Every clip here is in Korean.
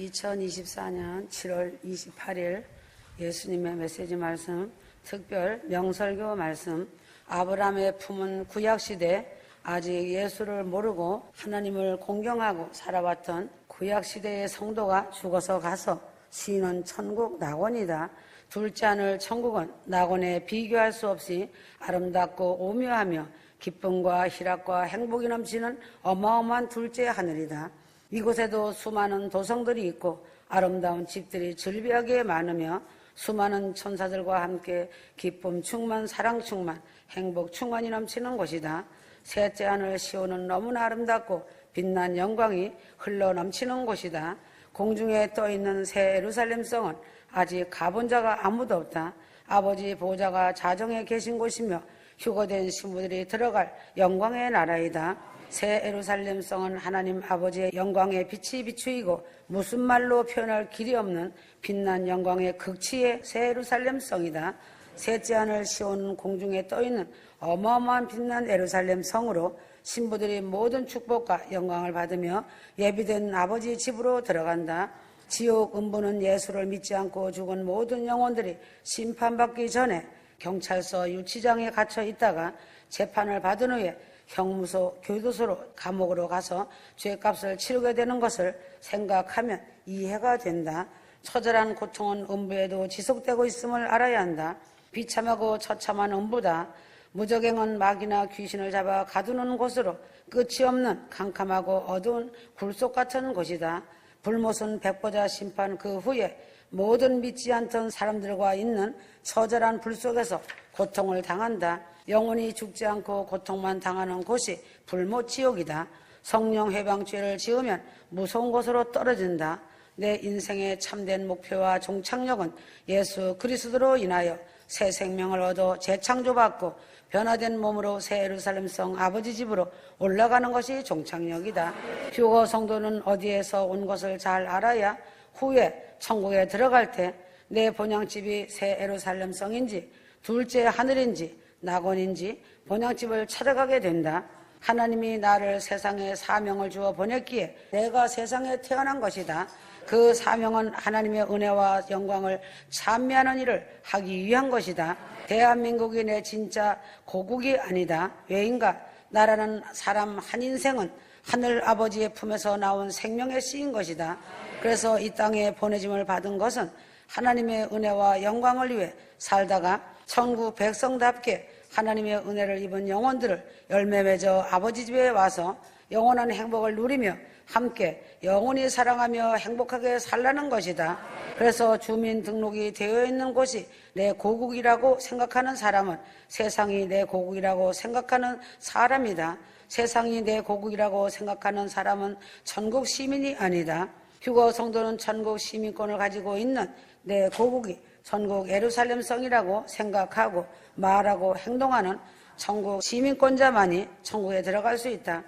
2024년 7월 28일 예수님의 메시지 말씀, 특별 명설교 말씀. 아브라함의 품은 구약시대, 아직 예수를 모르고 하나님을 공경하고 살아왔던 구약시대의 성도가 죽어서 가서 시인은 천국 낙원이다. 둘째 하늘 천국은 낙원에 비교할 수 없이 아름답고 오묘하며 기쁨과 희락과 행복이 넘치는 어마어마한 둘째 하늘이다. 이곳에도 수많은 도성들이 있고 아름다운 집들이 즐비하게 많으며 수많은 천사들과 함께 기쁨 충만, 사랑 충만, 행복 충만이 넘치는 곳이다. 셋째 하늘 시온은 너무나 아름답고 빛난 영광이 흘러 넘치는 곳이다. 공중에 떠있는 새 예루살렘 성은 아직 가본 자가 아무도 없다. 아버지 보호자가 자정에 계신 곳이며 휴거된 신부들이 들어갈 영광의 나라이다. 새 예루살렘 성은 하나님 아버지의 영광의 빛이 비추이고 무슨 말로 표현할 길이 없는 빛난 영광의 극치의 새 예루살렘 성이다. 셋째 하늘 시온은 공중에 떠있는 어마어마한 빛난 예루살렘 성으로 신부들이 모든 축복과 영광을 받으며 예비된 아버지 집으로 들어간다. 지옥 음부는 예수를 믿지 않고 죽은 모든 영혼들이 심판받기 전에 경찰서 유치장에 갇혀 있다가 재판을 받은 후에 형무소, 교도소로, 감옥으로 가서 죄값을 치르게 되는 것을 생각하면 이해가 된다. 처절한 고통은 음부에도 지속되고 있음을 알아야 한다. 비참하고 처참한 음부다. 무적행은 마귀나 귀신을 잡아 가두는 곳으로 끝이 없는 캄캄하고 어두운 굴속 같은 곳이다. 불못은 백보자 심판 그 후에 모든 믿지 않던 사람들과 있는 처절한 불 속에서 고통을 당한다. 영원히 죽지 않고 고통만 당하는 곳이 불못 지옥이다. 성령 해방죄를 지으면 무서운 곳으로 떨어진다. 내 인생의 참된 목표와 종착역은 예수 그리스도로 인하여 새 생명을 얻어 재창조받고 변화된 몸으로 새 예루살렘 성 아버지 집으로 올라가는 것이 종착역이다. 휴거 성도는 어디에서 온 것을 잘 알아야 후에 천국에 들어갈 때 내 본향집이 새 예루살렘 성인지 둘째 하늘인지 낙원인지 본향집을 찾아가게 된다. 하나님이 나를 세상에 사명을 주어 보냈기에 내가 세상에 태어난 것이다. 그 사명은 하나님의 은혜와 영광을 찬미하는 일을 하기 위한 것이다. 대한민국이 내 진짜 고국이 아니다. 왜인가? 나라는 사람 한 인생은 하늘 아버지의 품에서 나온 생명의 씨인 것이다. 그래서 이 땅에 보내짐을 받은 것은 하나님의 은혜와 영광을 위해 살다가 천국 백성답게 하나님의 은혜를 입은 영혼들을 열매 맺어 아버지 집에 와서 영원한 행복을 누리며 함께 영원히 사랑하며 행복하게 살라는 것이다. 그래서 주민등록이 되어 있는 곳이 내 고국이라고 생각하는 사람은 세상이 내 고국이라고 생각하는 사람이다. 세상이 내 고국이라고 생각하는 사람은 천국 시민이 아니다. 휴거 성도는 천국 시민권을 가지고 있는 내 고국이 천국 예루살렘 성이라고 생각하고 말하고 행동하는 천국 시민권자만이 천국에 들어갈 수 있다.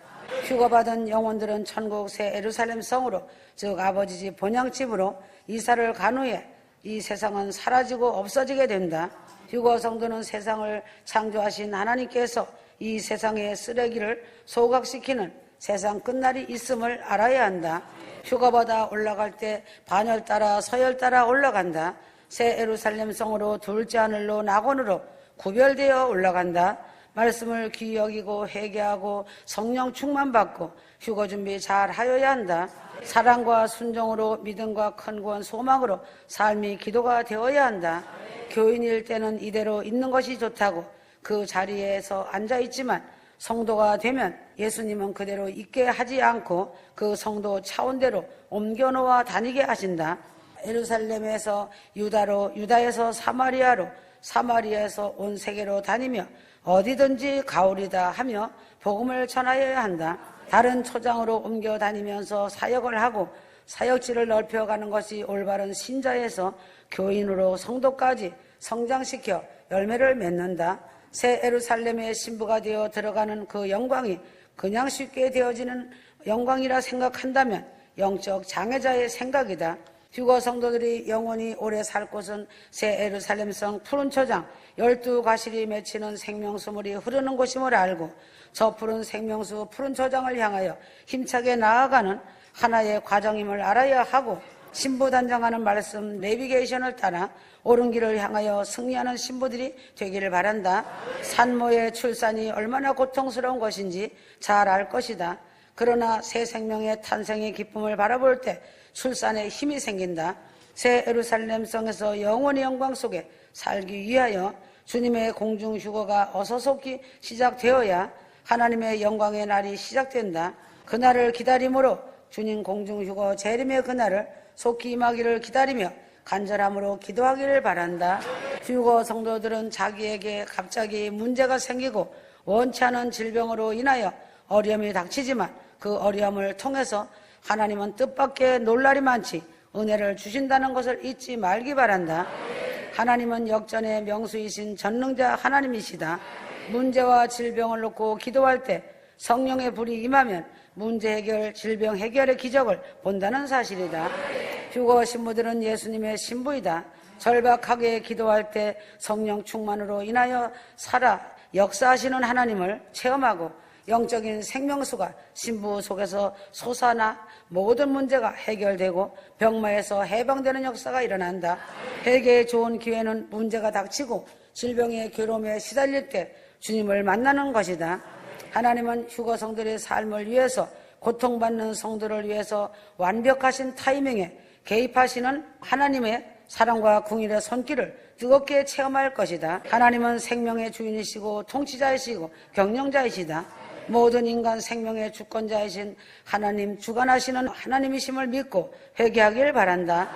휴거받은 영혼들은 천국 새 예루살렘 성으로, 즉 아버지 집 본향집으로 이사를 간 후에 이 세상은 사라지고 없어지게 된다. 휴거 성도는 세상을 창조하신 하나님께서 이 세상의 쓰레기를 소각시키는 세상 끝날이 있음을 알아야 한다. 휴거받아 올라갈 때 반열 따라 서열 따라 올라간다. 새 예루살렘 성으로 둘째 하늘로 낙원으로 구별되어 올라간다. 말씀을 귀히 여기고 회개하고 성령 충만받고 휴거 준비 잘 하여야 한다. 사랑과 순종으로 믿음과 큰 구원 소망으로 삶이 기도가 되어야 한다. 교인일 때는 이대로 있는 것이 좋다고 그 자리에서 앉아있지만 성도가 되면 예수님은 그대로 있게 하지 않고 그 성도 차원대로 옮겨놓아 다니게 하신다. 예루살렘에서 유다로, 유다에서 사마리아로, 사마리아에서 온 세계로 다니며 어디든지 가오리다 하며 복음을 전하여야 한다. 다른 초장으로 옮겨 다니면서 사역을 하고 사역지를 넓혀가는 것이 올바른 신자에서 교인으로 성도까지 성장시켜 열매를 맺는다. 새 예루살렘의 신부가 되어 들어가는 그 영광이 그냥 쉽게 되어지는 영광이라 생각한다면 영적 장애자의 생각이다. 휴거 성도들이 영원히 오래 살 곳은 새 예루살렘성 푸른 초장 12가실이 맺히는 생명수물이 흐르는 곳임을 알고 저 푸른 생명수 푸른 초장을 향하여 힘차게 나아가는 하나의 과정임을 알아야 하고 신부 단장하는 말씀 내비게이션을 따라 옳은 길을 향하여 승리하는 신부들이 되기를 바란다. 산모의 출산이 얼마나 고통스러운 것인지 잘 알 것이다. 그러나 새 생명의 탄생의 기쁨을 바라볼 때 출산에 힘이 생긴다. 새 예루살렘 성에서 영원의 영광 속에 살기 위하여 주님의 공중 휴거가 어서 속히 시작되어야 하나님의 영광의 날이 시작된다. 그날을 기다림으로 주님 공중 휴거 재림의 그날을 속히 임하기를 기다리며 간절함으로 기도하기를 바란다. 휴거 성도들은 자기에게 갑자기 문제가 생기고 원치 않은 질병으로 인하여 어려움이 닥치지만 그 어려움을 통해서 하나님은 뜻밖의 놀랄이 많지 은혜를 주신다는 것을 잊지 말기 바란다. 하나님은 역전의 명수이신 전능자 하나님이시다. 문제와 질병을 놓고 기도할 때 성령의 불이 임하면 문제 해결, 질병 해결의 기적을 본다는 사실이다. 휴거 신부들은 예수님의 신부이다. 절박하게 기도할 때 성령 충만으로 인하여 살아 역사하시는 하나님을 체험하고 영적인 생명수가 신부 속에서 솟아나 모든 문제가 해결되고 병마에서 해방되는 역사가 일어난다. 회개에 좋은 기회는 문제가 닥치고 질병의 괴로움에 시달릴 때 주님을 만나는 것이다. 하나님은 휴거 성들의 삶을 위해서 고통받는 성도를 위해서 완벽하신 타이밍에 개입하시는 하나님의 사랑과 궁일의 손길을 뜨겁게 체험할 것이다. 하나님은 생명의 주인이시고 통치자이시고 경영자이시다. 모든 인간 생명의 주권자이신 하나님, 주관하시는 하나님이심을 믿고 회개하길 바란다.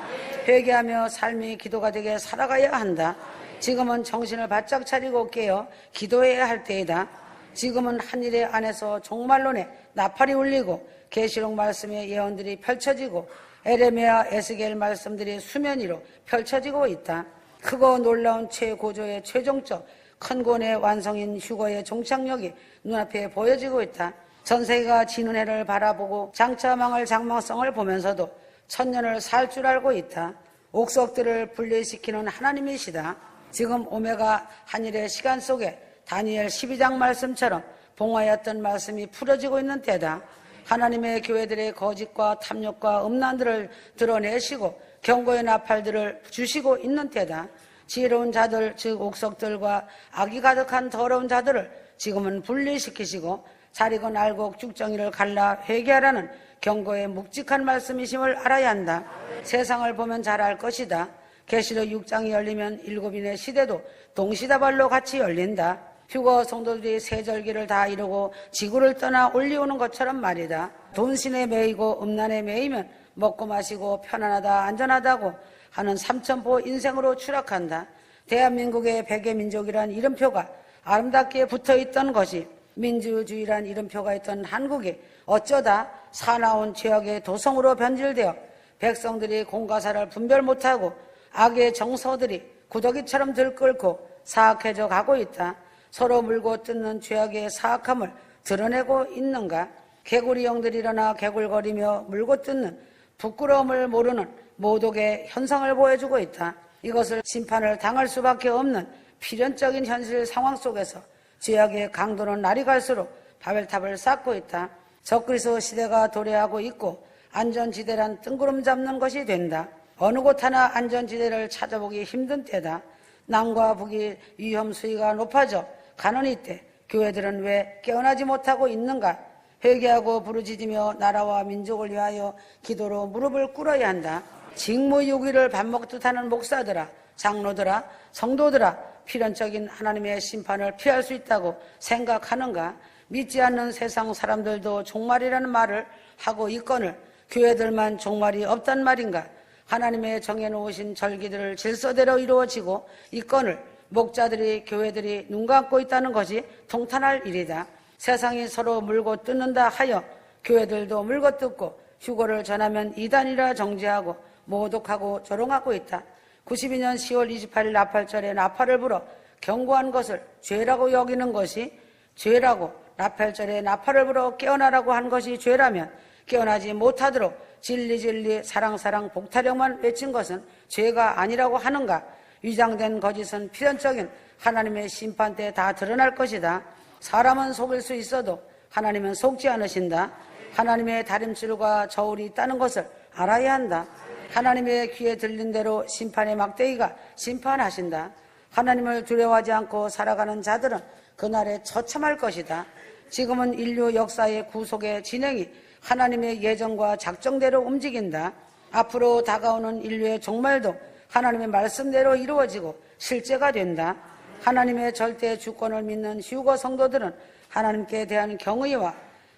회개하며 삶이 기도가 되게 살아가야 한다. 지금은 정신을 바짝 차리고 깨어 기도해야 할 때이다. 지금은 한일의 안에서 종말론에 나팔이 울리고 계시록 말씀의 예언들이 펼쳐지고 에레미야, 에스겔 말씀들이 수면 위로 펼쳐지고 있다. 크고 놀라운 최고조의 최종적 큰 권의 완성인 휴거의 종착역이 눈앞에 보여지고 있다. 전세계가 지는 해를 바라보고 장차 망할 장망성을 보면서도 천년을 살 줄 알고 있다. 옥석들을 분리시키는 하나님이시다. 지금 오메가 한일의 시간 속에 다니엘 12장 말씀처럼 봉하였던 말씀이 풀어지고 있는 때다. 하나님의 교회들의 거짓과 탐욕과 음란들을 드러내시고 경고의 나팔들을 주시고 있는 때다. 지혜로운 자들, 즉 옥석들과 악이 가득한 더러운 자들을 지금은 분리시키시고 자리고 날고 쭉정이를 갈라 회개하라는 경고의 묵직한 말씀이심을 알아야 한다. 세상을 보면 잘 알 것이다. 계시록 6장이 열리면 일곱인의 시대도 동시다발로 같이 열린다. 휴거 성도들이 세절기를 다 이루고 지구를 떠나 올리오는 것처럼 말이다. 돈신에 매이고 음란에 매이면 먹고 마시고 편안하다 안전하다고 하는 삼천포 인생으로 추락한다. 대한민국의 백의민족이란 이름표가 아름답게 붙어있던 것이 민주주의란 이름표가 있던 한국이 어쩌다 사나운 죄악의 도성으로 변질되어 백성들이 공과사를 분별 못하고 악의 정서들이 구더기처럼 들끓고 사악해져 가고 있다. 서로 물고 뜯는 죄악의 사악함을 드러내고 있는가? 개구리 영들이 일어나 개굴거리며 물고 뜯는 부끄러움을 모르는 모독의 현상을 보여주고 있다. 이것을 심판을 당할 수밖에 없는 필연적인 현실 상황 속에서 죄악의 강도는 날이 갈수록 바벨탑을 쌓고 있다. 적그리스도 시대가 도래하고 있고 안전지대란 뜬구름 잡는 것이 된다. 어느 곳 하나 안전지대를 찾아보기 힘든 때다. 남과 북이 위험 수위가 높아져 가는 이때 교회들은 왜 깨어나지 못하고 있는가? 회개하고 부르짖으며 나라와 민족을 위하여 기도로 무릎을 꿇어야 한다. 직무유기를 밥 먹듯 하는 목사들아, 장로들아, 성도들아, 필연적인 하나님의 심판을 피할 수 있다고 생각하는가? 믿지 않는 세상 사람들도 종말이라는 말을 하고 있거늘 교회들만 종말이 없단 말인가? 하나님의 정해놓으신 절기들을 질서대로 이루어지고 있거늘 목자들이 교회들이 눈 감고 있다는 것이 통탄할 일이다. 세상이 서로 물고 뜯는다 하여 교회들도 물고 뜯고 휴거를 전하면 이단이라 정죄하고 모독하고 조롱하고 있다. 92년 10월 28일 나팔절에 나팔을 불어 경고한 것을 죄라고 여기는 것이 죄라고 나팔절에 나팔을 불어 깨어나라고 한 것이 죄라면 깨어나지 못하도록 진리 사랑 복타령만 외친 것은 죄가 아니라고 하는가? 위장된 거짓은 필연적인 하나님의 심판 때 다 드러날 것이다. 사람은 속일 수 있어도 하나님은 속지 않으신다. 하나님의 다림질과 저울이 있다는 것을 알아야 한다. 하나님의 귀에 들린 대로 심판의 막대기가 심판하신다. 하나님을 두려워하지 않고 살아가는 자들은 그날에 처참할 것이다. 지금은 인류 역사의 구속의 진행이 하나님의 예정과 작정대로 움직인다. 앞으로 다가오는 인류의 종말도 하나님의 말씀대로 이루어지고 실제가 된다. 하나님의 절대 주권을 믿는 휴거 성도들은 하나님께 대한 경의와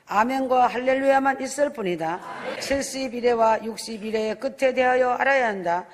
아멘과 할렐루야만 있을 뿐이다. 71회와 61회의 끝에 대하여 알아야 한다.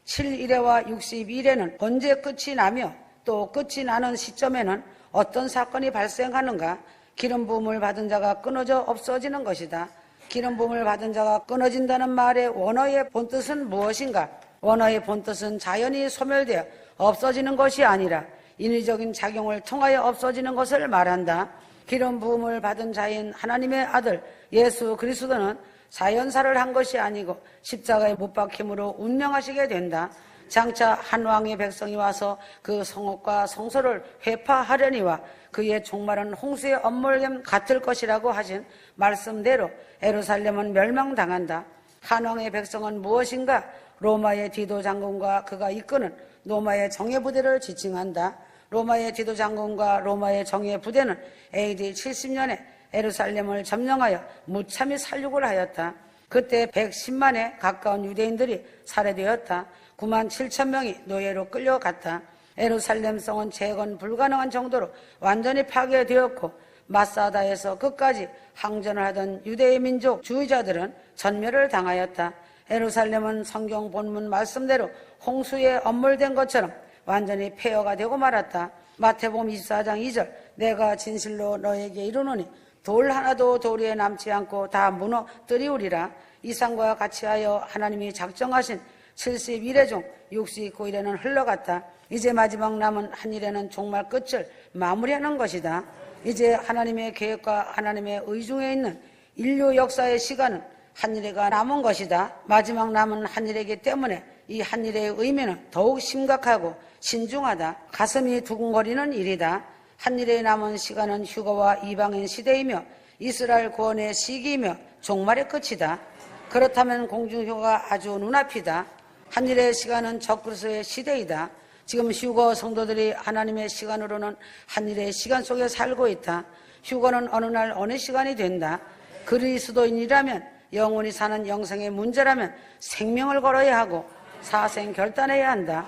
7일회와 61회는 언제 끝이 나며 또 끝이 나는 시점에는 어떤 사건이 발생하는가? 기름 부음을 받은 자가 끊어져 없어지는 것이다. 기름 부음을 받은 자가 끊어진다는 말의 원어의 본뜻은 무엇인가? 원어의 본뜻은 자연이 소멸되어 없어지는 것이 아니라 인위적인 작용을 통하여 없어지는 것을 말한다. 기름 부음을 받은 자인 하나님의 아들 예수 그리스도는 자연사를 한 것이 아니고 십자가에 못 박힘으로 운명하시게 된다. 장차 한 왕의 백성이 와서 그 성읍과 성소를 회파하려니와 그의 종말은 홍수의 엄몰됨 같을 것이라고 하신 말씀대로 예루살렘은 멸망당한다. 한 왕의 백성은 무엇인가? 로마의 디도 장군과 그가 이끄는 로마의 정예부대를 지칭한다. 로마의 디도 장군과 로마의 정예부대는 AD 70년에 예루살렘을 점령하여 무참히 살육을 하였다. 그때 110만에 가까운 유대인들이 살해되었다. 9만 7천 명이 노예로 끌려갔다. 예루살렘 성은 재건 불가능한 정도로 완전히 파괴되었고 마사다에서 끝까지 항전을 하던 유대의 민족 주의자들은 전멸을 당하였다. 예루살렘은 성경 본문 말씀대로 홍수에 엄물된 것처럼 완전히 폐허가 되고 말았다. 마태복음 24장 2절 내가 진실로 너에게 이르노니 돌 하나도 돌 위에 남지 않고 다 무너뜨리우리라. 이상과 같이 하여 하나님이 작정하신 71회 중 69일에는 흘러갔다. 이제 마지막 남은 한 일에는 종말 끝을 마무리하는 것이다. 이제 하나님의 계획과 하나님의 의중에 있는 인류 역사의 시간은 한 일회가 남은 것이다. 마지막 남은 한 일이기 때문에 이 한 일의 의미는 더욱 심각하고 신중하다. 가슴이 두근거리는 일이다. 한 일에 남은 시간은 휴거와 이방인 시대이며 이스라엘 구원의 시기이며 종말의 끝이다. 그렇다면 공중휴거가 아주 눈앞이다. 한 일의 시간은 적그리스도의 시대이다. 지금 휴거 성도들이 하나님의 시간으로는 한 일의 시간 속에 살고 있다. 휴거는 어느 날 어느 시간이 된다. 그리스도인이라면 영원히 사는 영생의 문제라면 생명을 걸어야 하고 사생 결단해야 한다.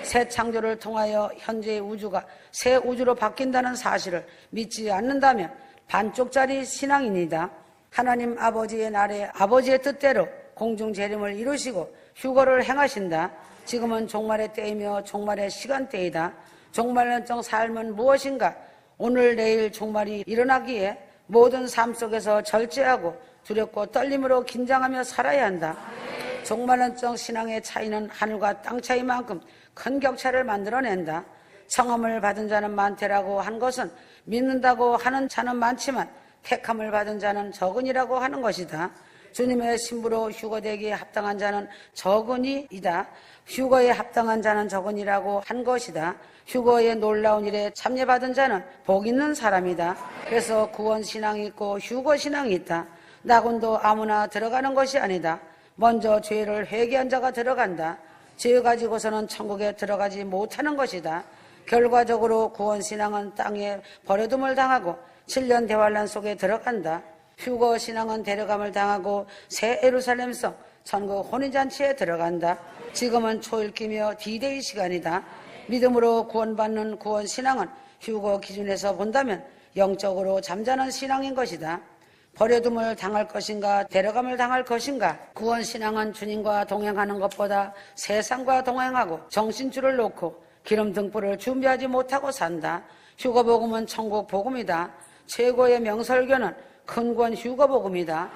새 창조를 통하여 현재의 우주가 새 우주로 바뀐다는 사실을 믿지 않는다면 반쪽짜리 신앙입니다. 하나님 아버지의 날에 아버지의 뜻대로 공중 재림을 이루시고 휴거를 행하신다. 지금은 종말의 때이며 종말의 시간대이다. 종말론적 삶은 무엇인가? 오늘 내일 종말이 일어나기에 모든 삶 속에서 절제하고 두렵고 떨림으로 긴장하며 살아야 한다. 종말론적 신앙의 차이는 하늘과 땅 차이만큼 큰 격차를 만들어낸다. 청함을 받은 자는 많대라고 한 것은 믿는다고 하는 자는 많지만 택함을 받은 자는 적으니라고 하는 것이다. 주님의 신부로 휴거되기에 합당한 자는 적으니이다. 휴거에 합당한 자는 적으니라고 한 것이다. 휴거의 놀라운 일에 참여받은 자는 복 있는 사람이다. 그래서 구원신앙이 있고 휴거신앙이 있다. 낙원도 아무나 들어가는 것이 아니다. 먼저 죄를 회개한 자가 들어간다. 죄 가지고서는 천국에 들어가지 못하는 것이다. 결과적으로 구원신앙은 땅에 버려둠을 당하고 7년 대환란 속에 들어간다. 휴거신앙은 데려감을 당하고 새 예루살렘성 천국 혼인잔치에 들어간다. 지금은 초읽기며 디데이 시간이다. 믿음으로 구원받는 구원신앙은 휴거 기준에서 본다면 영적으로 잠자는 신앙인 것이다. 버려둠을 당할 것인가 데려감을 당할 것인가. 구원신앙은 주님과 동행하는 것보다 세상과 동행하고 정신줄을 놓고 기름 등불을 준비하지 못하고 산다. 휴거복음은 천국복음이다. 최고의 명설교는 큰구원 휴거복음이다.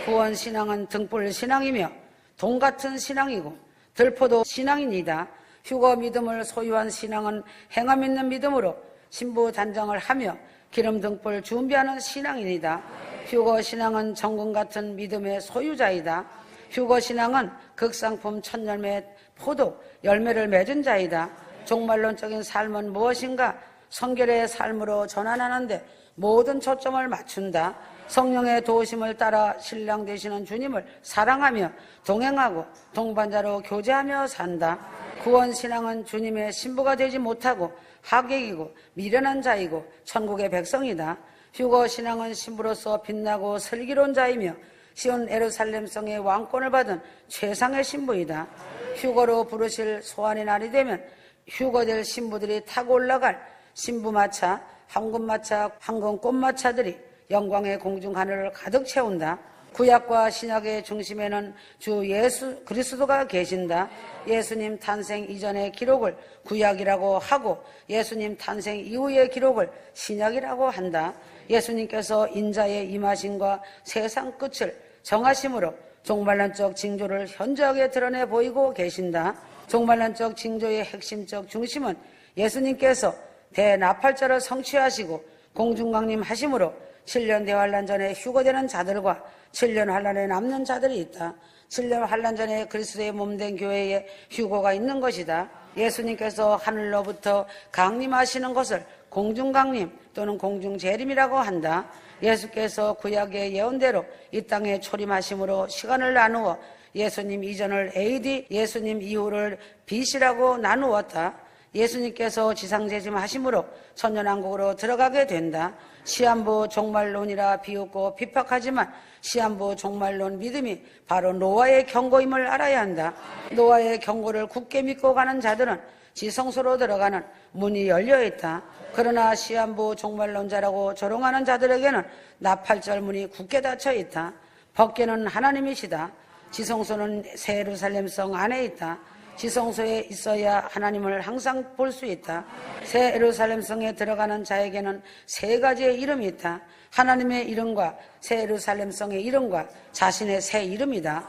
구원신앙은 등불신앙이며 동같은 신앙이고 들포도 신앙입니다. 휴거 믿음을 소유한 신앙은 행함 있는 믿음으로 신부 단정을 하며 기름 등불 준비하는 신앙입니다. 휴거 신앙은 정금 같은 믿음의 소유자이다. 휴거 신앙은 극상품 첫열매 포도 열매를 맺은 자이다. 종말론적인 삶은 무엇인가? 성결의 삶으로 전환하는데 모든 초점을 맞춘다. 성령의 도우심을 따라 신랑 되시는 주님을 사랑하며 동행하고 동반자로 교제하며 산다. 구원신앙은 주님의 신부가 되지 못하고 하객이고 미련한 자이고 천국의 백성이다. 휴거신앙은 신부로서 빛나고 슬기로운 자이며 시온 예루살렘성의 왕권을 받은 최상의 신부이다. 휴거로 부르실 소환의 날이 되면 휴거될 신부들이 타고 올라갈 신부마차, 황금마차, 황금꽃마차들이 영광의 공중 하늘을 가득 채운다. 구약과 신약의 중심에는 주 예수 그리스도가 계신다. 예수님 탄생 이전의 기록을 구약이라고 하고 예수님 탄생 이후의 기록을 신약이라고 한다. 예수님께서 인자의 임하심과 세상 끝을 정하심으로 종말론적 징조를 현저하게 드러내 보이고 계신다. 종말론적 징조의 핵심적 중심은 예수님께서 대나팔자를 성취하시고 공중강림하심으로 7년 대환란 전에 휴거되는 자들과 7년 환란에 남는 자들이 있다. 7년 환란 전에 그리스도의 몸된 교회에 휴거가 있는 것이다. 예수님께서 하늘로부터 강림하시는 것을 공중강림 또는 공중재림이라고 한다. 예수께서 구약의 예언대로 이 땅에 초림하심으로 시간을 나누어 예수님 이전을 AD, 예수님 이후를 BC라고 나누었다. 예수님께서 지상재림하심으로 천년왕국으로 들어가게 된다. 시한부 종말론이라 비웃고 비박하지만 시한부 종말론 믿음이 바로 노아의 경고임을 알아야 한다. 노아의 경고를 굳게 믿고 가는 자들은 지성소로 들어가는 문이 열려있다. 그러나 시한부 종말론자라고 조롱하는 자들에게는 나팔절 문이 굳게 닫혀있다. 법궤는 하나님이시다. 지성소는 새 예루살렘성 안에 있다. 지성소에 있어야 하나님을 항상 볼 수 있다. 새 예루살렘성에 들어가는 자에게는 세 가지의 이름이 있다. 하나님의 이름과 새 예루살렘성의 이름과 자신의 새 이름이다.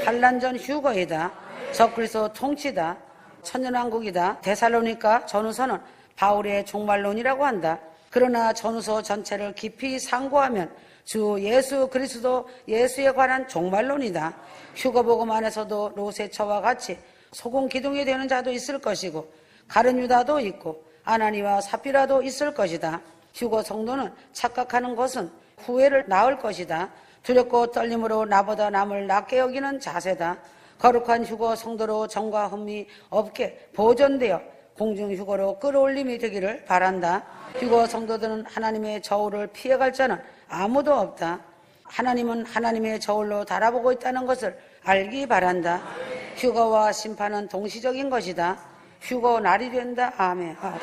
환란 휴거이다. 적그리스도 통치다. 천년왕국이다. 데살로니가 전후서는 바울의 종말론이라고 한다. 그러나 전후서 전체를 깊이 상고하면 주 예수 그리스도 예수에 관한 종말론이다. 휴거복음 안에서도 로세처와 같이 소금 기둥이 되는 자도 있을 것이고 가룟 유다도 있고 아나니와 삽비라도 있을 것이다. 휴거 성도는 착각하는 것은 후회를 낳을 것이다. 두렵고 떨림으로 나보다 남을 낮게 여기는 자세다. 거룩한 휴거 성도로 정과 흠이 없게 보존되어 공중 휴거로 끌어올림이 되기를 바란다. 휴거 성도들은 하나님의 저울을 피해갈 자는 아무도 없다. 하나님은 하나님의 저울로 달아보고 있다는 것을 알기 바란다. 휴거와 심판은 동시적인 것이다. 휴거 날이 된다. 아멘. 아멘.